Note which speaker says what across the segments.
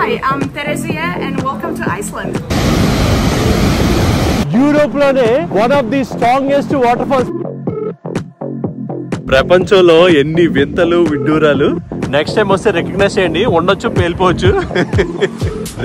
Speaker 1: Hi, I'm Teresia and welcome to Iceland.
Speaker 2: Europe lone one of the strongest waterfalls. ప్రపంచంలో ఎన్ని వింతలు విడ్డూరాలు next time వస్తే recognise చేయండి, ఉండొచ్చు పేలిపోవచ్చు.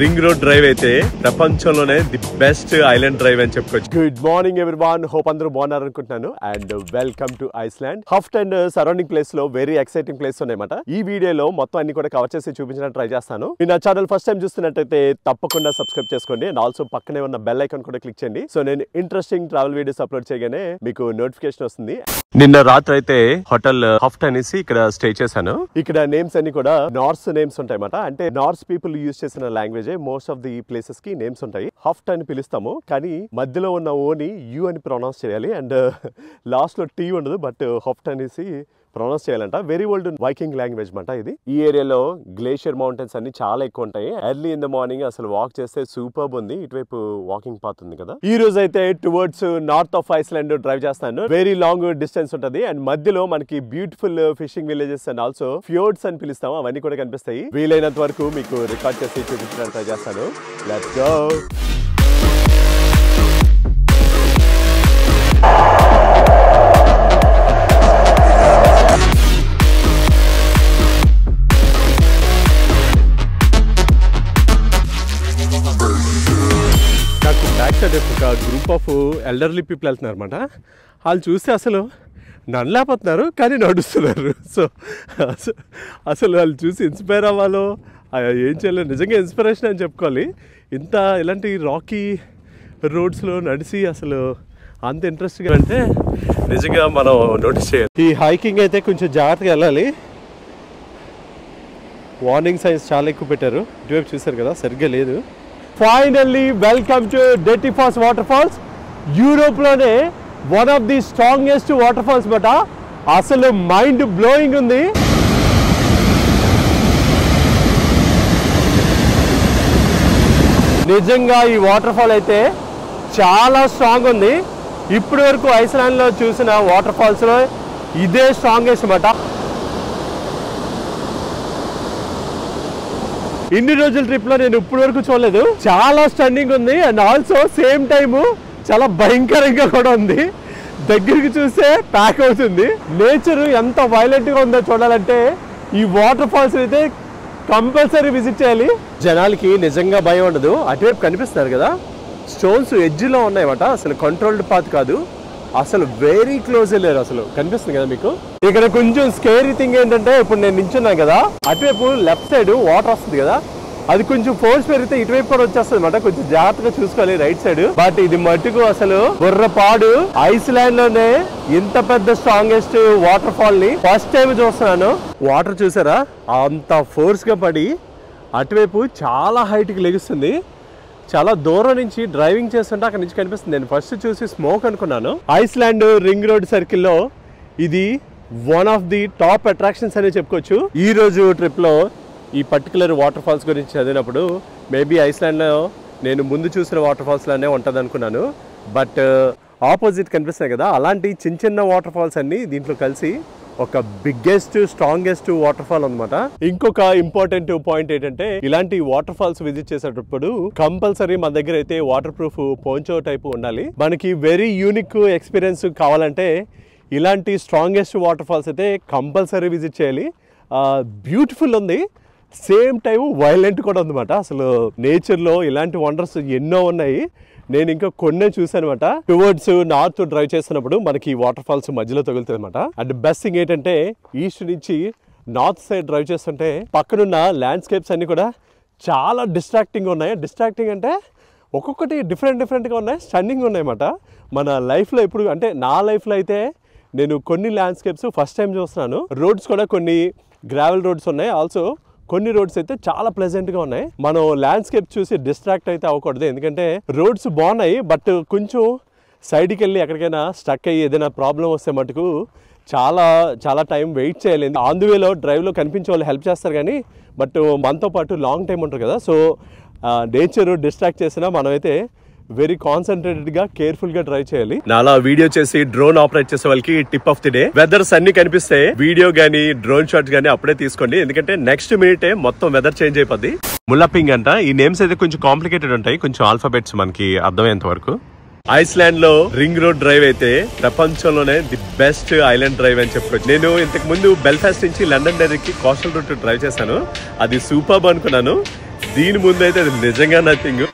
Speaker 2: రింగ్ రోడ్ డ్రైవ్ అయితే ప్రపంచంలోనే ది బెస్ట్ ఐలాండ్ డ్రైవ్ అని చెప్పుకోవచ్చు. గుడ్ మార్నింగ్ ఎవ్రీవన్, హోప్ అందరూ బాగున్నారు అనుకుంటున్నాను అండ్ వెల్కమ్ టు ఐస్లాండ్. హఫ్ట్ అండ్ సరౌండింగ్ ప్లేస్ లో వెరీ ఎక్సైటింగ్ ప్లేస్ ఉన్నాయన్నమాట. ఈ వీడియోలో మొత్తం అన్ని కూడా కవర్ చేసి చూపించడానికి ట్రై చేస్తాను. మీరు నా ఛానల్ ఫస్ట్ టైం చూస్తున్నట్టయితే తప్పకుండా సబ్స్క్రైబ్ చేసుకోండి అండ్ ఆల్సో పక్కనే ఉన్న బెల్ ఐకాన్ కూడా క్లిక్ చేయండి. సో నేను ఇంట్రెస్టింగ్ ట్రావెల్ వీడియోస్ అప్లోడ్ చేయగానే మీకు నోటిఫికేషన్ వస్తుంది. నిన్న రాత్రి అయితే హోటల్ హఫ్ట్ అనేసి ఇక్కడ స్టే చేశాను. ఇక్కడ నేమ్స్ అన్ని కూడా నార్స్ నేమ్స్ ఉంటాయి అన్నమాట. అంటే నార్స్ పీపుల్ యూజ్ చేసిన language most of the places కి నేమ్స్ ఉంటాయి. హఫ్ట్ అని పిలుస్తాము, కానీ మధ్యలో ఉన్న ఓని యూ అని ప్రొనౌన్స్ చేయాలి అండ్ లాస్ట్ లో టీ ఉండదు, బట్ హఫ్ట్ అనేసి ప్రొనౌన్స్ చేయాలంట. వెరీ ఓల్డ్ వైకింగ్ లాంగ్వేజ్ మాట ఇది. ఈ ఏరియాలో గ్లేషియర్ మౌంటైన్స్ అన్ని చాలా ఎక్కువ ఉంటాయి. ఎర్లీ ఇన్ ద మార్నింగ్ అసలు వాక్ చేస్తే సూపర్బ్ ఉంది. ఇటువైపు వాకింగ్ పాత్ ఉంది కదా. ఈ రోజు అయితే towards north of Iceland drive చేస్తాను. వెరీ లాంగ్ డిస్టెన్స్ ఉంటది అండ్ మధ్యలో మనకి beautiful fishing villages and also fjords అని పిలుస్తాం, అవన్నీ కూడా కనిపిస్తాయి. వీలైనంత వరకు మీకు రికార్డ్ చేసి చూపించడానికి ట్రై చేస్తాను. Let's go. ఒక గ్రూప్ ఆఫ్ ఎల్డర్లీ పీపుల్ వెళ్తున్నారు అనమాట. వాళ్ళు చూస్తే అసలు నడలేకపోతున్నారు కానీ నడుస్తున్నారు. సో అసలు వాళ్ళు చూసి ఇన్స్పైర్ అవ్వాలో ఏం చేయలేదు, నిజంగా ఇన్స్పిరేషన్ అని చెప్పుకోవాలి. ఇలాంటి రాకీ రోడ్స్లో నడిచి అసలు అంత ఇంట్రెస్ట్గా అంటే నిజంగా మనం నోటీస్ చేయాలి. ఈ హైకింగ్ అయితే కొంచెం జాగ్రత్తగా వెళ్ళాలి. వార్నింగ్ సైన్స్ చాలా ఎక్కువ పెట్టారు. ఇటువైపు చూసారు కదా, సరిగ్గా లేదు. Finally welcome to Dettifoss water falls. Europe లోనే one of the strongest water falls బట. అసలు మైండ్ బ్లోయింగ్ ఉంది. నిజంగా ఈ వాటర్ ఫాల్ అయితే చాలా స్ట్రాంగ్ ఉంది. ఇప్పటి వరకు ఐస్లాండ్ లో చూసిన వాటర్ ఫాల్స్ లో ఇదే స్ట్రాంగెస్ట్ బట. ఇన్ని రోజుల ట్రిప్ లో నేను ఇప్పటి వరకు చూడలేదు. చాలా స్టన్నింగ్ ఉంది అండ్ ఆల్సో సేమ్ టైమ్ చాలా భయంకరంగా కూడా ఉంది. దగ్గరికి చూస్తే ప్యాక్ అవుతుంది. నేచర్ ఎంత వైలెంట్ గా ఉందో చూడాలంటే ఈ వాటర్ ఫాల్స్ అయితే కంపల్సరీ విజిట్ చేయాలి. జనాలకి నిజంగా భయం ఉండదు. అటువైపు కనిపిస్తున్నారు కదా, స్టోన్స్ ఎడ్జ్ లో ఉన్నాయన్నమాట. అసలు కంట్రోల్డ్ పాత్ కాదు, అసలు వెరీ క్లోజ్ వెళ్ళారు. అసలు కనిపిస్తుంది కదా మీకు. ఇక్కడ కొంచెం స్కేరీ థింగ్ ఏంటంటే, ఇప్పుడు నేను నించున్నాను కదా, అటువైపు లెఫ్ట్ సైడ్ వాటర్ వస్తుంది కదా, అది కొంచెం ఫోర్స్ పెరిగితే ఇటువైపు కూడా వచ్చేస్తుంది అనమాట. కొంచెం జాగ్రత్తగా చూసుకోవాలి రైట్ సైడ్. బట్ ఇది మట్టుకు అసలు బుర్రపాడు. ఐస్లాండ్ లోనే ఇంత పెద్ద స్ట్రాంగెస్ట్ వాటర్ ఫాల్ ని ఫస్ట్ టైం చూస్తున్నాను. వాటర్ చూసారా, అంత ఫోర్స్ గా పడి అటువైపు చాలా హైట్ కి లెగుస్తుంది. చాలా దూరం నుంచి డ్రైవింగ్ చేస్తుంటే అక్కడ నుంచి కనిపిస్తుంది. నేను ఫస్ట్ చూసి స్మోక్ అనుకున్నాను. ఐస్లాండ్ రింగ్ రోడ్ సర్కిల్లో ఇది one of the top attractions అనే చెప్పుకోవచ్చు. ఈ రోజు ట్రిప్ లో ఈ పర్టికులర్ వాటర్ ఫాల్స్ గురించి చదివినప్పుడు మేబీ ఐస్లాండ్ లో నేను ముందు చూసిన వాటర్ ఫాల్స్ లానే ఉంటది అనుకున్నాను. బట్ ఆపోజిట్ కనిపిస్తాయి కదా, అలాంటి చిన్న చిన్న వాటర్ ఫాల్స్ అన్ని దీంట్లో కలిసి ఒక బిగ్గెస్ట్ స్ట్రాంగెస్ట్ వాటర్ ఫాల్ అనమాట. ఇంకొక ఇంపార్టెంట్ పాయింట్ ఏంటంటే, ఇలాంటి వాటర్ ఫాల్స్ విజిట్ చేసేటప్పుడు కంపల్సరీ మన దగ్గర అయితే వాటర్ ప్రూఫ్ పోంచో టైప్ ఉండాలి. మనకి వెరీ యూనిక్ ఎక్స్పీరియన్స్ కావాలంటే ఇలాంటి స్ట్రాంగెస్ట్ వాటర్ ఫాల్స్ అయితే కంపల్సరీ విజిట్ చేయాలి. బ్యూటిఫుల్ ఉంది, సేమ్ టైం వైలెంట్ కూడా ఉందన్నమాట. అసలు నేచర్లో ఇలాంటి వండర్స్ ఎన్నో ఉన్నాయి. నేను ఇంకా కొన్నే చూసాను అనమాట. టువర్డ్స్ నార్త్ డ్రైవ్ చేస్తున్నప్పుడు మనకి వాటర్ ఫాల్స్ మధ్యలో తగులుతుంది అనమాట. అండ్ బెస్ట్ థింగ్ ఏంటంటే, ఈస్ట్ నుంచి నార్త్ సైడ్ డ్రైవ్ చేస్తుంటే పక్కనున్న ల్యాండ్స్కేప్స్ అన్ని కూడా చాలా డిస్ట్రాక్టింగ్ ఉన్నాయి. డిస్ట్రాక్టింగ్ అంటే ఒక్కొక్కటి డిఫరెంట్గా ఉన్నాయి, స్టన్నింగ్ ఉన్నాయి అన్నమాట. మన లైఫ్లో ఇప్పుడు అంటే నా లైఫ్లో అయితే నేను కొన్ని ల్యాండ్స్కేప్స్ ఫస్ట్ టైం చూస్తున్నాను. రోడ్స్ కూడా కొన్ని గ్రావెల్ రోడ్స్ ఉన్నాయి, ఆల్సో కొన్ని రోడ్స్ అయితే చాలా ప్లెజెంట్గా ఉన్నాయి. మనం ల్యాండ్స్కేప్ చూసి డిస్ట్రాక్ట్ అయితే అవ్వకూడదు, ఎందుకంటే రోడ్స్ బాగున్నాయి బట్ కొంచెం సైడ్కి వెళ్ళి ఎక్కడికైనా స్టక్ అయ్యి ఏదైనా ప్రాబ్లం వస్తే మటుకు చాలా టైం వెయిట్ చేయాలి. ఆన్ ది వేలో డ్రైవ్లో కనిపించే వాళ్ళు హెల్ప్ చేస్తారు కానీ, బట్ మనతో పాటు లాంగ్ టైం ఉంటారు కదా. సో నేచర్ డిస్ట్రాక్ట్ చేసినా మనమైతే వెరీ కాన్సన్ట్రేటెడ్ గా కేర్ఫుల్ గా డ్రైవ్ చేయాలి. నాలా వీడియో చేసి డ్రోన్ ఆపరేట్ చేసే వాళ్ళకి tip of the day, weathers అన్ని కనిపిస్తే వీడియో గానీ డ్రోన్ షాట్స్ గానీ అప్పుడే తీసుకోండి, ఎందుకంటే నెక్స్ట్ మినిటే మొత్తం వెదర్ చేంజ్ అయిపోద్ది. ముల్లపింగ్ అంట. ఈ నేమ్స్ అయితే కొంచెం కాంప్లికేటెడ్ ఉంటాయి, కొంచెం ఆల్ఫాబెట్స్ మనకి అర్థమయ్యేంత వరకు. ఐస్లాండ్ లో రింగ్ రోడ్ డ్రైవ్ అయితే ప్రపంచంలోనే ది బెస్ట్ ఐలాండ్ డ్రైవ్ అని చెప్పుకోవచ్చు. నేను ఇంతకు ముందు బెల్ఫాస్ట్ నుంచి లండన్ డైరెక్ట్ కి కోస్టల్ రూట్ డ్రైవ్ చేశాను, అది సూపర్బ్ అనుకున్నాను. దీని ముందు అయితే అది నిజంగా నథింగ్.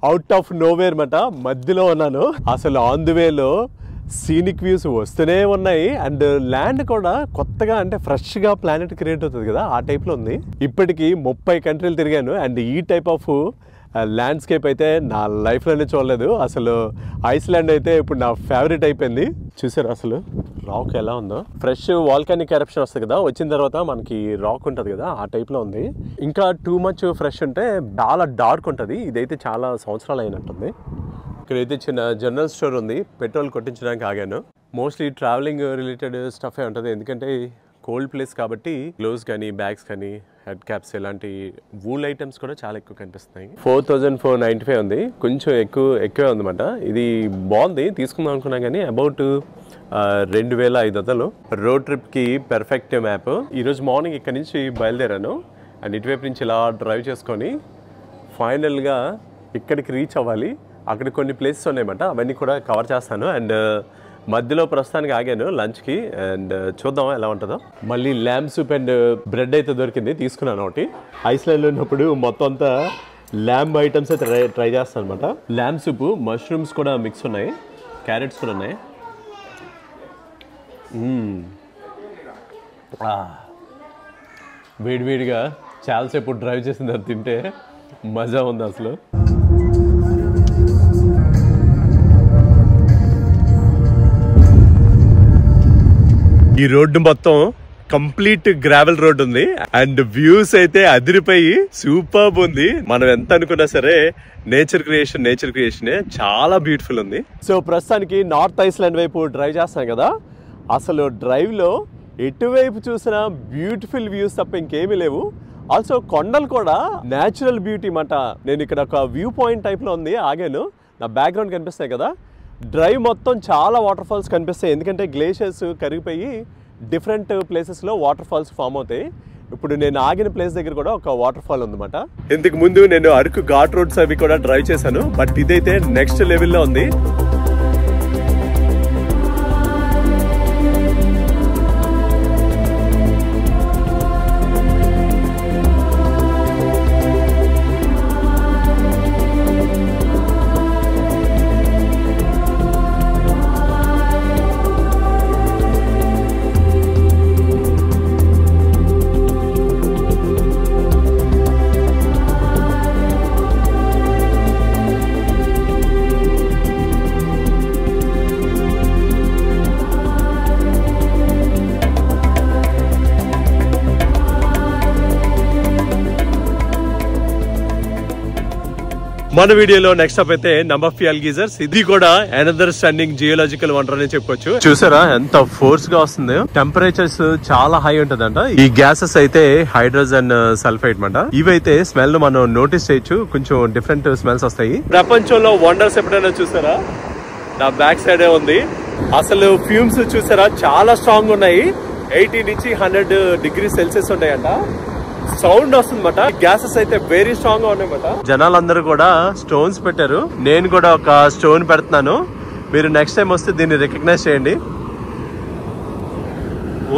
Speaker 2: అవుట్ ఆఫ్ నోవేర్ మాట మధ్యలో ఉన్నాను. అసలు ఆన్ ది వేలో సీనిక్ వ్యూస్ వస్తూనే ఉన్నాయి, అండ్ ల్యాండ్ కూడా కొత్తగా అంటే ఫ్రెష్ గా ప్లానెట్ క్రియేట్ అవుతుంది కదా, ఆ టైప్ లో ఉంది. ఇప్పటికి 30 కంట్రీలు తిరిగాను, అండ్ ఈ టైప్ ఆఫ్ ల్యాండ్స్కేప్ అయితే నా లైఫ్ లోనే చూడలేదు. అసలు ఐస్లాండ్ అయితే ఇప్పుడు నా ఫేవరెట్ అయిపోయింది. చూసారు అసలు రాక్ ఎలా ఉందో, ఫ్రెష్ వాల్కానిక్ ఎరప్షన్ వస్తుంది కదా, వచ్చిన తర్వాత మనకి రాక్ ఉంటుంది కదా, ఆ టైప్ లో ఉంది. ఇంకా టూ మచ్ ఫ్రెష్ ఉంటే చాలా డార్క్ ఉంటుంది. ఇదైతే చాలా సంవత్సరాలు అయినట్టుంది. ఇక్కడైతే చిన్న జనరల్ స్టోర్ ఉంది, పెట్రోల్ కొట్టించడానికి ఆగాను. మోస్ట్లీ ట్రావెలింగ్ రిలేటెడ్ స్టఫే ఉంటుంది, ఎందుకంటే కోల్డ్ ప్లేస్ కాబట్టి గ్లోవ్స్ కానీ బ్యాగ్స్ కానీ హెడ్ క్యాప్స్ ఇలాంటి వూల్ ఐటమ్స్ కూడా చాలా ఎక్కువ కనిపిస్తున్నాయి. 4495 ఉంది, కొంచెం ఎక్కువే ఉందన్నమాట. ఇది బాగుంది, తీసుకుందాం అనుకున్నా కానీ అబౌట్ 2500. రోడ్ ట్రిప్కి పెర్ఫెక్ట్ మ్యాప్. ఈరోజు మార్నింగ్ ఇక్కడ నుంచి బయలుదేరాను, అండ్ ఇటువైపు నుంచి ఇలా డ్రైవ్ చేసుకొని ఫైనల్గా ఇక్కడికి రీచ్ అవ్వాలి. అక్కడ కొన్ని ప్లేసెస్ ఉన్నాయన్నమాట, అవన్నీ కూడా కవర్ చేస్తాను. అండ్ మధ్యలో ప్రస్తుతానికి ఆగాను లంచ్కి, అండ్ చూద్దాం ఎలా ఉంటుందో. మళ్ళీ ల్యాంబ్ సూప్ అండ్ బ్రెడ్ అయితే దొరికింది, తీసుకున్నాను ఒకటి. ఐస్లాండ్లో ఉన్నప్పుడు మొత్తం అంతా ల్యాంబ్ ఐటమ్స్ అయితే ట్రై చేస్తాను అనమాట. ల్యాంబ్ సూప్, మష్రూమ్స్ కూడా మిక్స్ ఉన్నాయి, క్యారెట్స్ కూడా ఉన్నాయి. వేడివేడిగా చాలాసేపు డ్రైవ్ చేసిన తర్వాత తింటే మజా ఉంది అసలు. ఈ రోడ్డు మొత్తం కంప్లీట్ గ్రావెల్ రోడ్ ఉంది, అండ్ వ్యూస్ అయితే అదిరిపోయి సూపర్బ్ ఉంది. మనం ఎంత అనుకున్నా సరే నేచర్ క్రియేషన్ చాలా బ్యూటిఫుల్ ఉంది. సో ప్రస్తుతానికి నార్త్ ఐస్లాండ్ వైపు డ్రైవ్ చేస్తాం కదా, అసలు డ్రైవ్ లో ఎటువైపు చూసినా బ్యూటిఫుల్ వ్యూస్ తప్ప ఇంకేమీ లేవు. ఆల్సో కొండలు కూడా న్యాచురల్ బ్యూటీ మాట. నేను ఇక్కడ ఒక వ్యూ పాయింట్ టైప్ లో ఉంది, ఆగాను. నా బ్యాక్గ్రౌండ్ కనిపిస్తాయి కదా, డ్రైవ్ మొత్తం చాలా వాటర్ ఫాల్స్ కనిపిస్తాయి, ఎందుకంటే గ్లేషియర్స్ కరిగిపోయి డిఫరెంట్ ప్లేసెస్లో వాటర్ ఫాల్స్ ఫామ్ అవుతాయి. ఇప్పుడు నేను ఆగిన ప్లేస్ దగ్గర కూడా ఒక వాటర్ ఫాల్ ఉందన్నమాట. ఇంతకు ముందు నేను అరకు ఘాట్ రోడ్స్ అవి కూడా డ్రైవ్ చేశాను, బట్ ఇదైతే నెక్స్ట్ లెవెల్లో ఉంది. మన వీడియోలో నెక్స్ట్ అప్ అయితే నంబర్ ఫ్యూయల్ గీజర్స్. ఇది కూడా అనదర్ స్టన్నింగ్ జియోలాజికల్ వండర్ అని చెప్పుకోవచ్చు. చూసారా ఎంత ఫోర్స్ గా వస్తుంది, టెంపరేచర్స్ చాలా హై ఉంటదంట. ఈ గ్యాసెస్ అయితే హైడ్రోజన్ సల్ఫైడ్ మాట. ఇవైతే స్మెల్ మనం నోటీస్ చేయొచ్చు, కొంచెం డిఫరెంట్ స్మెల్స్ వస్తాయి. ప్రపంచంలో వండర్స్ ఎప్పుడైనా చూసారా, నా బ్యాక్ సైడే ఉంది. అసలు ఫ్యూమ్స్ చూసారా చాలా స్ట్రాంగ్ ఉన్నాయి, 80 నుంచి 100 డిగ్రీ సెల్సియస్ ఉంటాయంట. సౌండ్ వస్తుందన్నమాట. గ్యాసెస్ అయితే వెరీ స్ట్రాంగ్ గా ఉన్నాయన్నమాట. జనాలందరూ కూడా స్టోన్స్ పెట్టారు, నేను కూడా ఒక స్టోన్ పెడుతున్నాను. మీరు నెక్స్ట్ టైం వస్తే దీన్ని రికగ్నైజ్ చేయండి.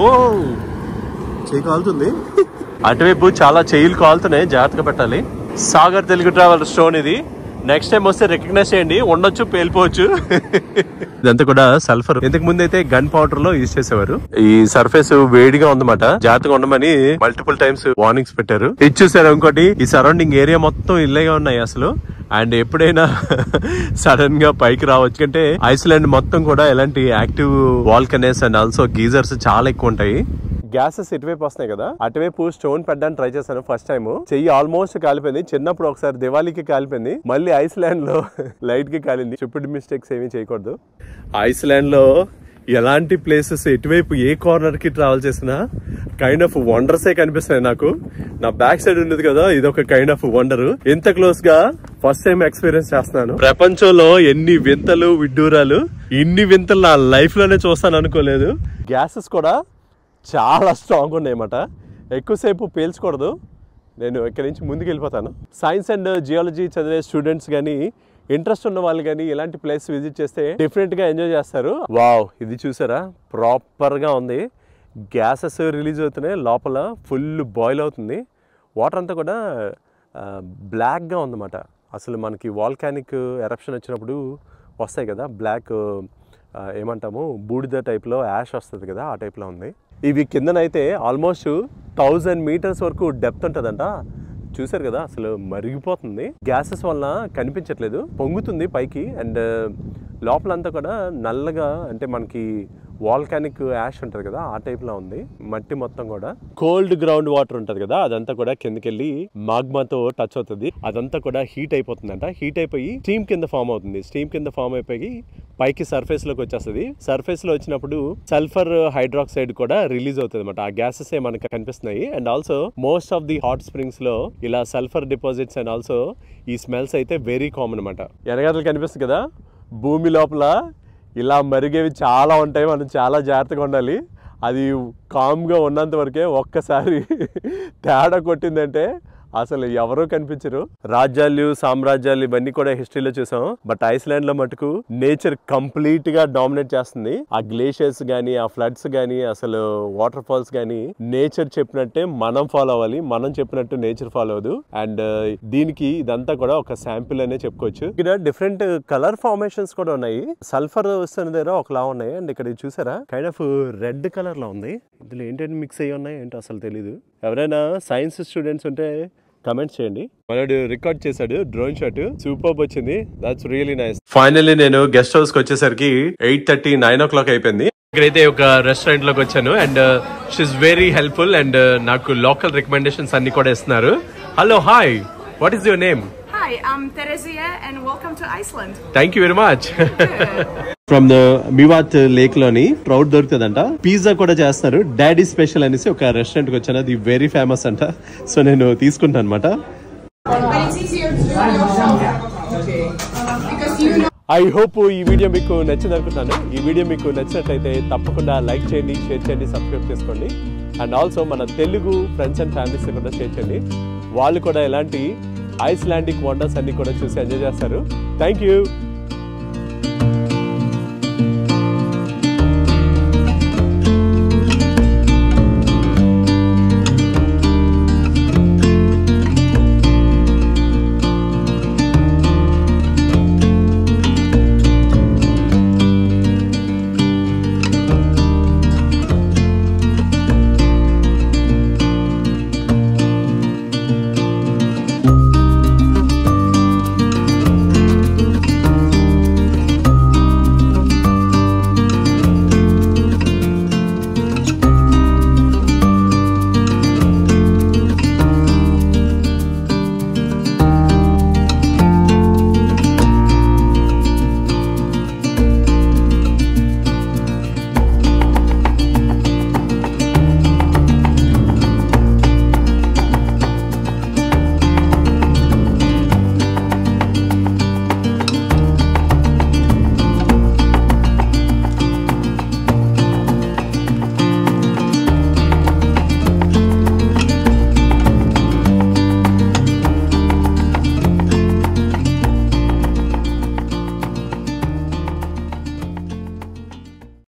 Speaker 2: ఓ చెయ్యి కాలుతుంది. అటువైపు చాలా చెయ్యిలు కాలుతున్నాయి, జాగ్రత్తగా పెట్టాలి. సాగర్ తెలుగు ట్రావెల్ స్టోన్ ఇది. నెక్స్ట్ టైం వస్తే రికగ్నైజ్ చేయండి, ఉండొచ్చు పేలిపోవచ్చు. ఇదంతా కూడా సల్ఫర్. ఇంతకు ముందు అయితే గన్ పౌడర్ లో యూజ్ చేసేవారు. ఈ సర్ఫేస్ వేడిగా ఉందన్నమాట, జాగ్రత్తగా ఉండమని మల్టిపుల్ టైమ్స్ వార్నింగ్స్ పెట్టారు. ఇది చూసారు ఇంకోటి, ఈ సరౌండింగ్ ఏరియా మొత్తం ఇల్లేగా ఉన్నాయి అసలు. అండ్ ఎప్పుడైనా సడన్ గా పైకి రావచ్చు. అంటే ఐస్లాండ్ మొత్తం కూడా ఎలాంటి active volcanoes and also geysers చాలా ఎక్కువ ఉంటాయి. గ్యాసెస్ ఇటువైపు వస్తున్నాయి కదా, అటువైపు స్టోన్ పెట్టడానికి ట్రై చేశాను ఫస్ట్ టైం. చెయ్యి ఆల్మోస్ట్ కాలిపోయింది. చిన్నప్పుడు ఒకసారి దివాళీకి కాలిపోయింది, మళ్ళీ ఐస్లాండ్ లో లైట్ కి కాలింది. స్టూపిడ్ మిస్టేక్స్ ఏమీ చేయకూడదు. ఐస్లాండ్ లో ఎలాంటి ప్లేసెస్ ఎటువైపు ఏ కార్నర్ కి ట్రావెల్ చేసినా కైండ్ ఆఫ్ వండర్సే కనిపిస్తున్నాయి నాకు. నా బ్యాక్ సైడ్ ఉండేది కదా, ఇది ఒక కైండ్ ఆఫ్ వండర్. ఇంత క్లోజ్ గా ఫస్ట్ టైం ఎక్స్పీరియన్స్ చేస్తున్నాను. ప్రపంచంలో ఎన్ని వింతలు విడ్డూరాలు, ఇన్ని వింతలు నా లైఫ్ లోనే చూస్తాను అనుకోలేదు. గ్యాసెస్ కూడా చాలా స్ట్రాంగ్ ఉన్నాయి అన్నమాట, ఎక్కువసేపు పేల్చకూడదు. నేను ఇక్కడి నుంచి ముందుకు వెళ్ళిపోతాను. సైన్స్ అండ్ జియాలజీ చదివే స్టూడెంట్స్ కానీ, ఇంట్రెస్ట్ ఉన్న వాళ్ళు కానీ ఇలాంటి ప్లేస్ విజిట్ చేస్తే డెఫినెట్ గా ఎంజాయ్ చేస్తారు. వావ్, ఇది చూసారా, ప్రాపర్ గా ఉంది. గ్యాసెస్ రిలీజ్ అవుతున్నాయి, లోపల ఫుల్ బాయిల్ అవుతుంది. వాటర్ అంతా కూడా బ్లాక్ గా ఉందన్నమాట. అసలు మనకి వాల్కానిక్ ఎరప్షన్ వచ్చినప్పుడు వస్తాయి కదా బ్లాక్, ఏమంటాము బూడిద టైప్లో యాష్ వస్తుంది కదా, ఆ టైప్లో ఉంది. ఇవి కిందనైతే ఆల్మోస్ట్ 1000 మీటర్స్ వరకు డెప్త్ ఉంటుందంట. చూసారు కదా, అసలు మరిగిపోతుంది. గ్యాసెస్ వల్ల కనిపించట్లేదు, పొంగుతుంది పైకి. అండ్ లోపలంతా కూడా నల్లగా, అంటే మనకి వాల్కానిక్ యాష్ ఉంటుంది కదా, ఆ టైప్ లో ఉంది. మట్టి మొత్తం కూడా కోల్డ్ గ్రౌండ్ వాటర్ ఉంటుంది కదా, అదంతా కూడా కిందకెళ్ళి మాగ్మాతో టచ్ అవుతుంది. అదంతా కూడా హీట్ అయిపోతుందంట. హీట్ అయిపోయి స్టీమ్ కింద ఫామ్ అవుతుంది. స్టీమ్ కింద ఫామ్ అయిపోయి పైకి సర్ఫేస్ లోకి వచ్చేస్తుంది. సర్ఫేస్ లో వచ్చినప్పుడు సల్ఫర్ హైడ్రాక్సైడ్ కూడా రిలీజ్ అవుతుంది అనమాట. ఆ గ్యాసెస్ మనకి కనిపిస్తున్నాయి. And also most of the hot springs లో ఇలా సల్ఫర్ డిపాజిట్స్ అండ్ ఆల్సో ఈ స్మెల్స్ అయితే వెరీ కామన్ అనమాట. వెనకాతలు కనిపిస్తుంది కదా, భూమి లోపల ఇలా మరిగేవి చాలా ఉంటాయి. మనం చాలా జాగ్రత్తగా ఉండాలి. అది కామ్గా ఉన్నంత వరకే. ఒక్కసారి తేడా కొట్టిందంటే అసలు ఎవరూ కనిపించరు. రాజ్యాలు, సామ్రాజ్యాలు ఇవన్నీ కూడా హిస్టరీలో చూసాం. బట్ ఐస్లాండ్ లో మటుకు నేచర్ కంప్లీట్ గా డామినేట్ చేస్తుంది. ఆ గ్లేషియర్స్ గానీ, ఆ ఫ్లడ్స్ గానీ, అసలు వాటర్ ఫాల్స్ గానీ నేచర్ చెప్పినట్టే మనం ఫాలో అవ్వాలి. మనం చెప్పినట్టు నేచర్ ఫాలో అవ్వదు. అండ్ దీనికి ఇదంతా కూడా ఒక శాంపిల్ అనే చెప్పుకోవచ్చు. ఇక్కడ డిఫరెంట్ కలర్ ఫార్మేషన్స్ కూడా ఉన్నాయి. సల్ఫర్ వస్తున్న దగ్గర ఒకలా ఉన్నాయి. అండ్ ఇక్కడ చూసారా, కైండ్ ఆఫ్ రెడ్ కలర్ లో ఉంది. ఇందులో ఏంటంటే మిక్స్ అయ్యి ఉన్నాయి ఏంటో అసలు తెలీదు. ఎవరైనా సైన్స్ స్టూడెంట్స్ ఉంటే కమెంట్స్ చేయండి. మనడు రికార్డ్ చేశాడు డ్రోన్ షాట్, సూపర్ వచ్చింది. That's really nice. ఫైనల్లీ నేను గెస్ట్ హౌస్ కి వచ్చేసరికి 8:30, 9 o'clock అయిపోయింది. ఇక్కడైతే ఒక రెస్టారెంట్ లోకి వచ్చాను. And she's very helpful. And నాకు లోకల్ రికమెండేషన్స్ అన్ని కూడా ఇస్తున్నారు. Hello, hi, what is your name?
Speaker 1: Hi, I'm Teresia and welcome to Iceland.
Speaker 2: Thank you very much. From the Myvatn lake లోని ట్రౌట్ దొరుకుతుందంట. పిజ్జా కూడా చేస్తారు. డాడీ స్పెషల్ అనేసి ఒక రెస్టారెంట్ కి వచ్చాను. అది వెరీ ఫేమస్ అంట. సో నేను తీసుకుంటాను అనమాట. ఐ హోప్ ఈ వీడియో మీకు నచ్చింది అనుకుంటున్నాను. ఈ వీడియో మీకు నచ్చినట్లయితే తప్పకుండా లైక్ చేయండి, షేర్ చేయండి, సబ్స్క్రైబ్ చేసుకోండి. అండ్ ఆల్సో మన తెలుగు ఫ్రెండ్స్ అండ్ ఫ్యామిలీస్ కూడా షేర్ చేయండి. వాళ్ళు కూడా ఎలాంటి ఐస్లాండిక్ వండర్స్ అన్ని కూడా చూసి ఎంజాయ్ చేస్తారు. Thank you.